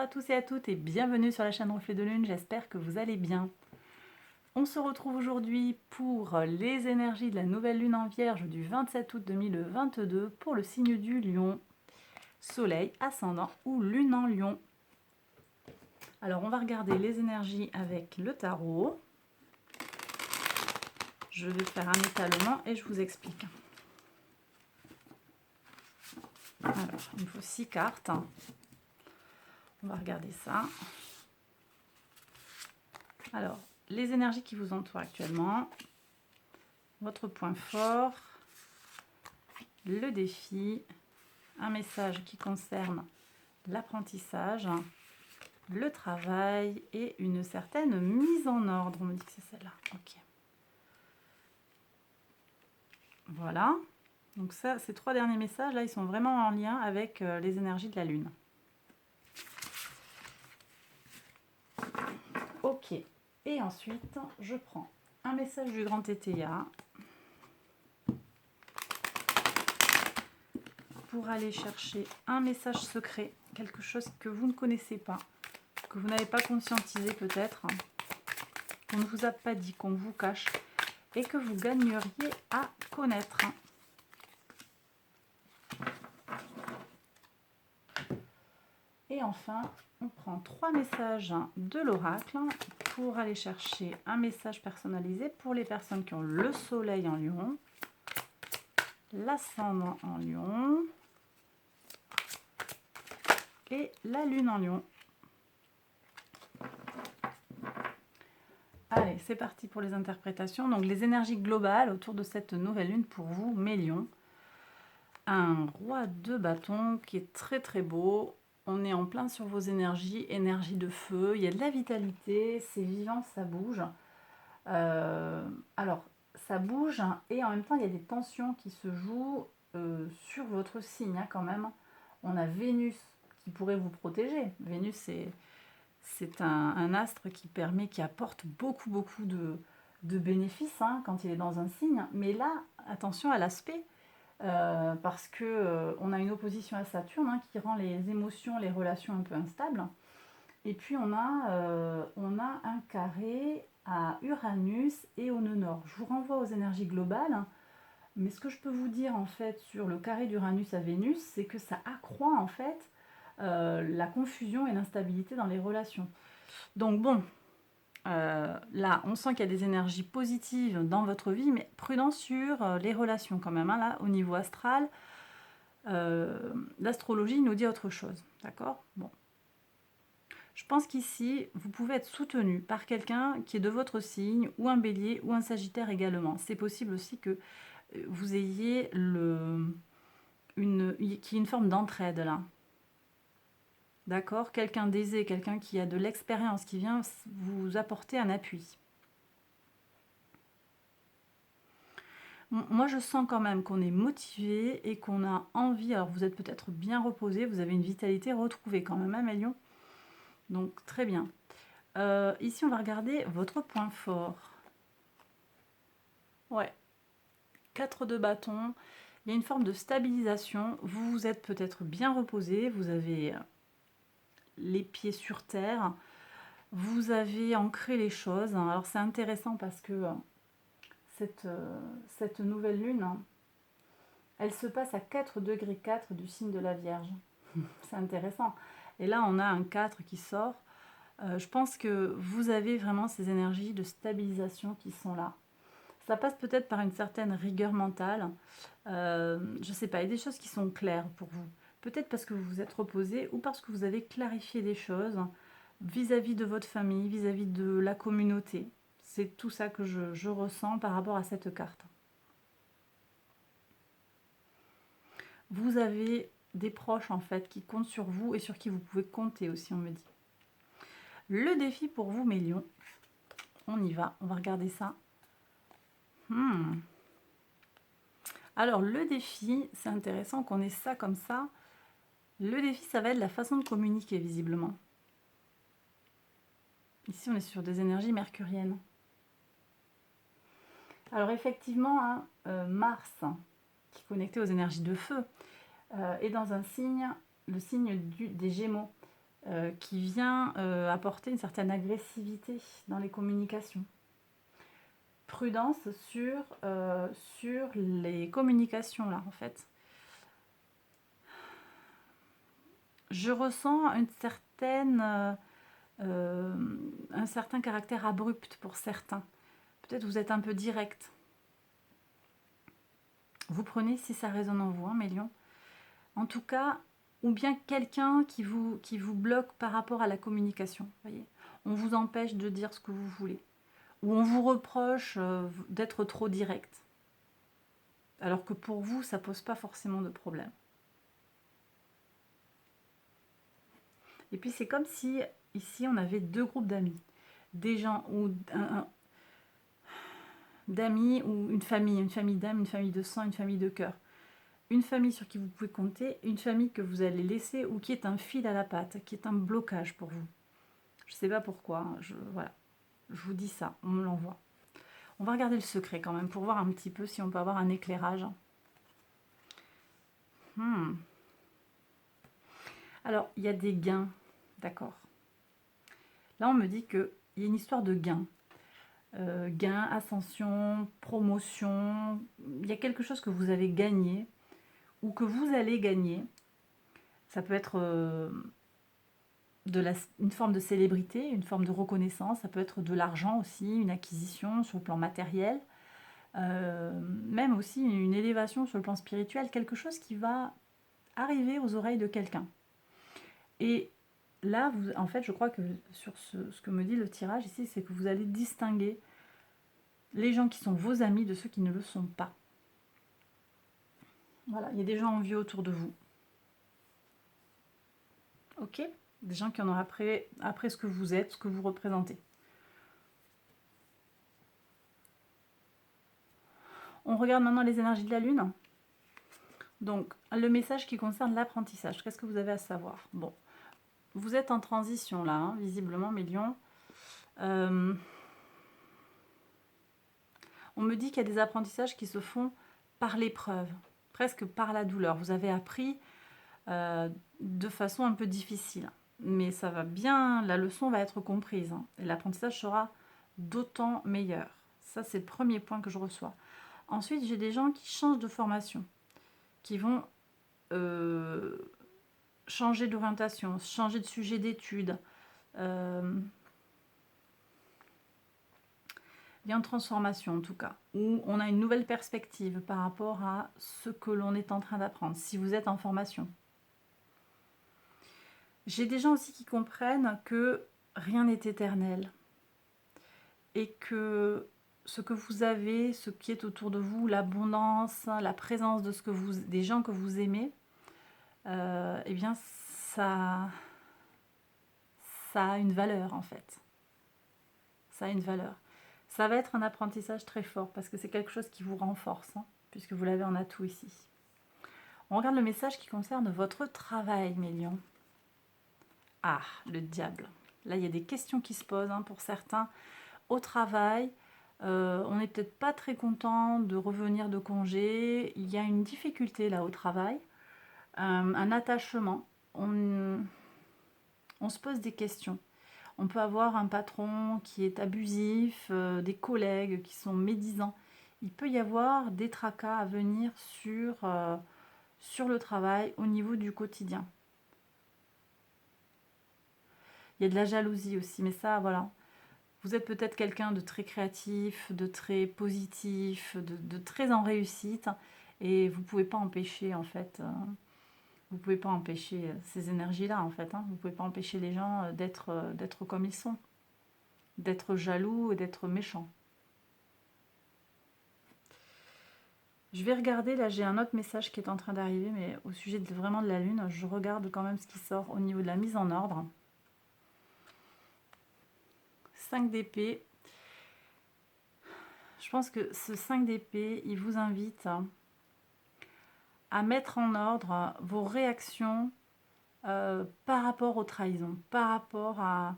à tous et à toutes et bienvenue sur la chaîne Reflet de Lune, j'espère que vous allez bien. On se retrouve aujourd'hui pour les énergies de la nouvelle lune en Vierge du 27 août 2022 pour le signe du Lion, Soleil, ascendant ou lune en Lion. Alors on va regarder les énergies avec le tarot. Je vais faire un étalement et je vous explique. Alors, il me faut 6 cartes. On va regarder ça. Alors, les énergies qui vous entourent actuellement, votre point fort, le défi, un message qui concerne l'apprentissage, le travail et une certaine mise en ordre. On me dit que c'est celle-là. Ok. Voilà. Donc ça, ces 3 derniers messages, là, ils sont vraiment en lien avec les énergies de la Lune. Ok. Et ensuite, je prends un message du grand TTA pour aller chercher un message secret, quelque chose que vous ne connaissez pas, que vous n'avez pas conscientisé peut-être, qu'on ne vous a pas dit, qu'on vous cache, et que vous gagneriez à connaître. Et enfin, on prend 3 messages de l'oracle pour aller chercher un message personnalisé pour les personnes qui ont le soleil en Lion, l'ascendant en Lion et la lune en Lion. Allez, c'est parti pour les interprétations. Donc les énergies globales autour de cette nouvelle lune pour vous, mes lions. Un roi de bâton qui est très très beau. On est en plein sur vos énergies, énergie de feu. Il y a de la vitalité, c'est vivant, ça bouge. Alors, ça bouge et en même temps, il y a des tensions qui se jouent sur votre signe hein, quand même. On a Vénus qui pourrait vous protéger. Vénus, c'est un astre qui permet, qui apporte beaucoup de bénéfices hein, quand il est dans un signe. Mais là, attention à l'aspect, parce que on a une opposition à Saturne hein, qui rend les émotions, les relations un peu instables. Et puis on a un carré à Uranus et au nœud nord. Je vous renvoie aux énergies globales. Mais ce que je peux vous dire en fait sur le carré d'Uranus à Vénus, c'est que ça accroît en fait la confusion et l'instabilité dans les relations. Donc bon, là, on sent qu'il y a des énergies positives dans votre vie, mais prudence sur les relations quand même. Hein, là, au niveau astral, l'astrologie nous dit autre chose. D'accord ? Bon. Je pense qu'ici, vous pouvez être soutenu par quelqu'un qui est de votre signe, ou un bélier, ou un sagittaire également. C'est possible aussi que vous ayez qu'il y ait une forme d'entraide là. D'accord ? Quelqu'un d'aisé, quelqu'un qui a de l'expérience, qui vient vous apporter un appui. Moi, je sens quand même qu'on est motivé et qu'on a envie. Alors, vous êtes peut-être bien reposé, vous avez une vitalité retrouvée quand même, hein, mes lions. Donc, très bien. Ici, on va regarder votre point fort. Ouais. 4 de bâton. Il y a une forme de stabilisation. Vous vous êtes peut-être bien reposé. Vous avez les pieds sur terre. Vous avez ancré les choses. Alors, c'est intéressant parce que cette nouvelle lune, elle se passe à 4 degrés 4 du signe de la Vierge. C'est intéressant. Et là, on a un 4 qui sort. Je pense que vous avez vraiment ces énergies de stabilisation qui sont là. Ça passe peut-être par une certaine rigueur mentale. Je ne sais pas, il y a des choses qui sont claires pour vous. Peut-être parce que vous vous êtes reposé ou parce que vous avez clarifié des choses vis-à-vis de votre famille, vis-à-vis de la communauté. C'est tout ça que je ressens par rapport à cette carte. Vous avez des proches en fait qui comptent sur vous et sur qui vous pouvez compter aussi, on me dit. Le défi pour vous, mes lions, on y va, on va regarder ça. Alors le défi, c'est intéressant qu'on ait ça comme ça. Le défi, ça va être la façon de communiquer visiblement. Ici, on est sur des énergies mercuriennes. Alors effectivement, hein, Mars, qui est connecté aux énergies de feu, est dans un signe, le signe des Gémeaux. qui vient apporter une certaine agressivité dans les communications. Prudence sur les communications là en fait. Je ressens un certain caractère abrupt pour certains. Peut-être vous êtes un peu direct. Vous prenez si ça résonne en vous, hein, mes lions. En tout cas, ou bien quelqu'un qui vous bloque par rapport à la communication. Voyez, on vous empêche de dire ce que vous voulez. Ou on vous reproche d'être trop direct. Alors que pour vous, ça ne pose pas forcément de problème. Et puis c'est comme si, ici, on avait deux groupes d'amis. Des gens, ou d'amis, ou une famille d'âme, une famille de sang, une famille de cœur. Une famille sur qui vous pouvez compter, une famille que vous allez laisser ou qui est un fil à la patte, qui est un blocage pour vous. Je ne sais pas pourquoi, voilà. Je vous dis ça, on me l'envoie. On va regarder le secret quand même pour voir un petit peu si on peut avoir un éclairage. Alors, il y a des gains, d'accord. Là, on me dit qu'il y a une histoire de gains. Gain, ascension, promotion. Il y a quelque chose que vous avez gagné ou que vous allez gagner. Ça peut être une forme de célébrité, une forme de reconnaissance. Ça peut être de l'argent aussi, une acquisition sur le plan matériel. Même aussi une élévation sur le plan spirituel. Quelque chose qui va arriver aux oreilles de quelqu'un. Et là, en fait, je crois que sur ce que me dit le tirage ici, c'est que vous allez distinguer les gens qui sont vos amis de ceux qui ne le sont pas. Voilà, il y a des gens envieux autour de vous. Ok? Des gens qui en ont après ce que vous êtes, ce que vous représentez. On regarde maintenant les énergies de la Lune. Donc, le message qui concerne l'apprentissage. Qu'est-ce que vous avez à savoir? Bon, vous êtes en transition là, hein, visiblement, mes lions. On me dit qu'il y a des apprentissages qui se font par l'épreuve, presque par la douleur. Vous avez appris de façon un peu difficile, mais ça va bien, la leçon va être comprise, hein, et l'apprentissage sera d'autant meilleur. Ça, c'est le premier point que je reçois. Ensuite, j'ai des gens qui changent de formation, qui vont changer d'orientation, changer de sujet d'étude. Il y a une transformation en tout cas, où on a une nouvelle perspective par rapport à ce que l'on est en train d'apprendre, si vous êtes en formation. J'ai des gens aussi qui comprennent que rien n'est éternel et que ce que vous avez, ce qui est autour de vous, l'abondance, la présence de des gens que vous aimez, eh bien ça a une valeur en fait. Ça a une valeur. Ça va être un apprentissage très fort parce que c'est quelque chose qui vous renforce, hein, puisque vous l'avez en atout ici. On regarde le message qui concerne votre travail, mes lions. Ah, le diable. Là, il y a des questions qui se posent pour certains. Au travail, on n'est peut-être pas très content de revenir de congé. Il y a une difficulté là au travail, un attachement. On se pose des questions. On peut avoir un patron qui est abusif, des collègues qui sont médisants. Il peut y avoir des tracas à venir sur le travail au niveau du quotidien. Il y a de la jalousie aussi, mais ça, voilà. Vous êtes peut-être quelqu'un de très créatif, de très positif, de très en réussite, et vous ne pouvez pas empêcher, en fait, vous pouvez pas empêcher ces énergies-là, en fait. Vous ne pouvez pas empêcher les gens d'être comme ils sont, d'être jaloux et d'être méchants. Je vais regarder, là j'ai un autre message qui est en train d'arriver, mais au sujet vraiment de la Lune, je regarde quand même ce qui sort au niveau de la mise en ordre. 5 d'épée. Je pense que ce 5 d'épée, il vous invite à mettre en ordre vos réactions par rapport aux trahisons, par rapport à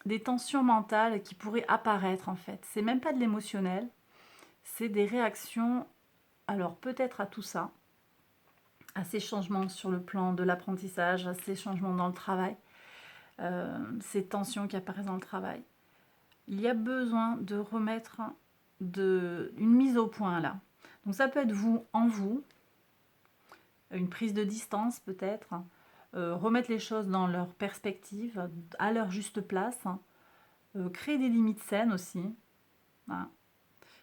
des tensions mentales qui pourraient apparaître en fait. C'est même pas de l'émotionnel, c'est des réactions, alors peut-être à tout ça, à ces changements sur le plan de l'apprentissage, à ces changements dans le travail, ces tensions qui apparaissent dans le travail. Il y a besoin de remettre une mise au point là. Donc ça peut être vous en vous, une prise de distance peut-être, remettre les choses dans leur perspective, à leur juste place, créer des limites saines aussi. Voilà.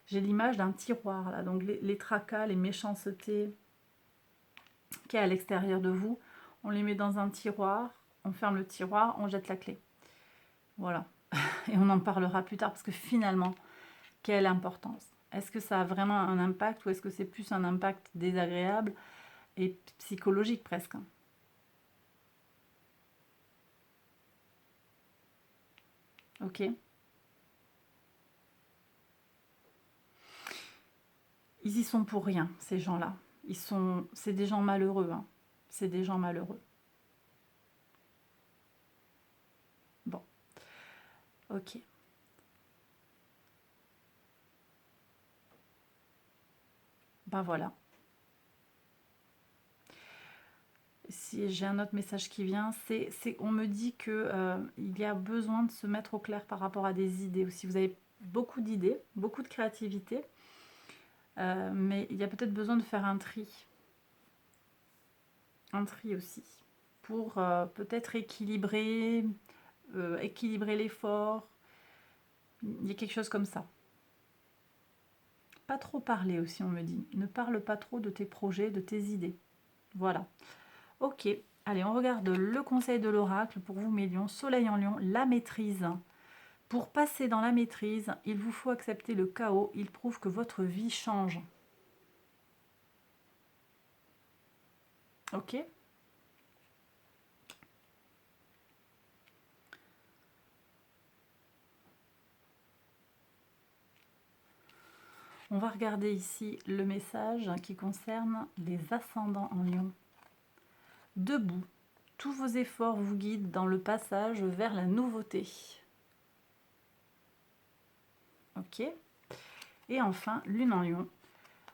J'ai l'image d'un tiroir là, donc les tracas, les méchancetés qui est à l'extérieur de vous, on les met dans un tiroir, on ferme le tiroir, on jette la clé. Voilà. Et on en parlera plus tard parce que finalement, quelle importance? Est-ce que ça a vraiment un impact ou est-ce que c'est plus un impact désagréable et psychologique presque? Ok. Ils y sont pour rien, ces gens-là. C'est des gens malheureux. Hein. C'est des gens malheureux. Bon. Ok. Ben voilà. Si j'ai un autre message qui vient, on me dit que il y a besoin de se mettre au clair par rapport à des idées aussi. Vous avez beaucoup d'idées, beaucoup de créativité, mais il y a peut-être besoin de faire un tri aussi, pour peut-être équilibrer l'effort. Il y a quelque chose comme ça. Pas trop parler aussi, on me dit. Ne parle pas trop de tes projets, de tes idées. Voilà. Ok, allez, on regarde le conseil de l'oracle pour vous, mes lions. Soleil en lion, la maîtrise. Pour passer dans la maîtrise, il vous faut accepter le chaos. Il prouve que votre vie change. Ok. On va regarder ici le message qui concerne les ascendants en lion. Debout, tous vos efforts vous guident dans le passage vers la nouveauté. Ok. Et enfin, lune en lion,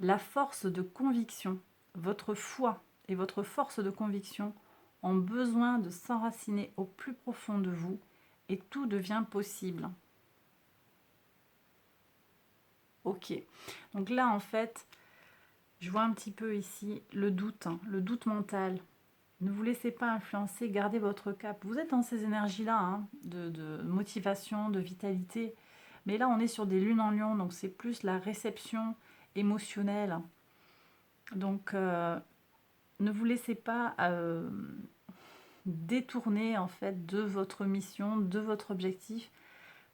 la force de conviction. Votre foi et votre force de conviction ont besoin de s'enraciner au plus profond de vous et tout devient possible. Ok. Donc là, en fait, je vois un petit peu ici le doute mental. Ne vous laissez pas influencer, gardez votre cap. Vous êtes dans ces énergies-là, hein, de motivation, de vitalité. Mais là, on est sur des lunes en lion, donc c'est plus la réception émotionnelle. Donc, ne vous laissez pas détourner en fait de votre mission, de votre objectif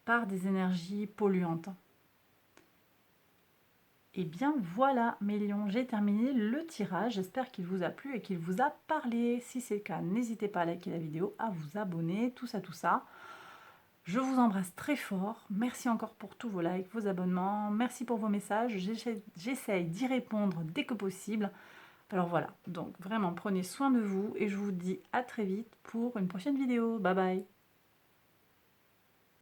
par des énergies polluantes. Et bien voilà mes lions, j'ai terminé le tirage, j'espère qu'il vous a plu et qu'il vous a parlé. Si c'est le cas, n'hésitez pas à liker la vidéo, à vous abonner, tout ça. Je vous embrasse très fort, merci encore pour tous vos likes, vos abonnements, merci pour vos messages, j'essaye d'y répondre dès que possible. Alors voilà, donc vraiment prenez soin de vous et je vous dis à très vite pour une prochaine vidéo, bye bye.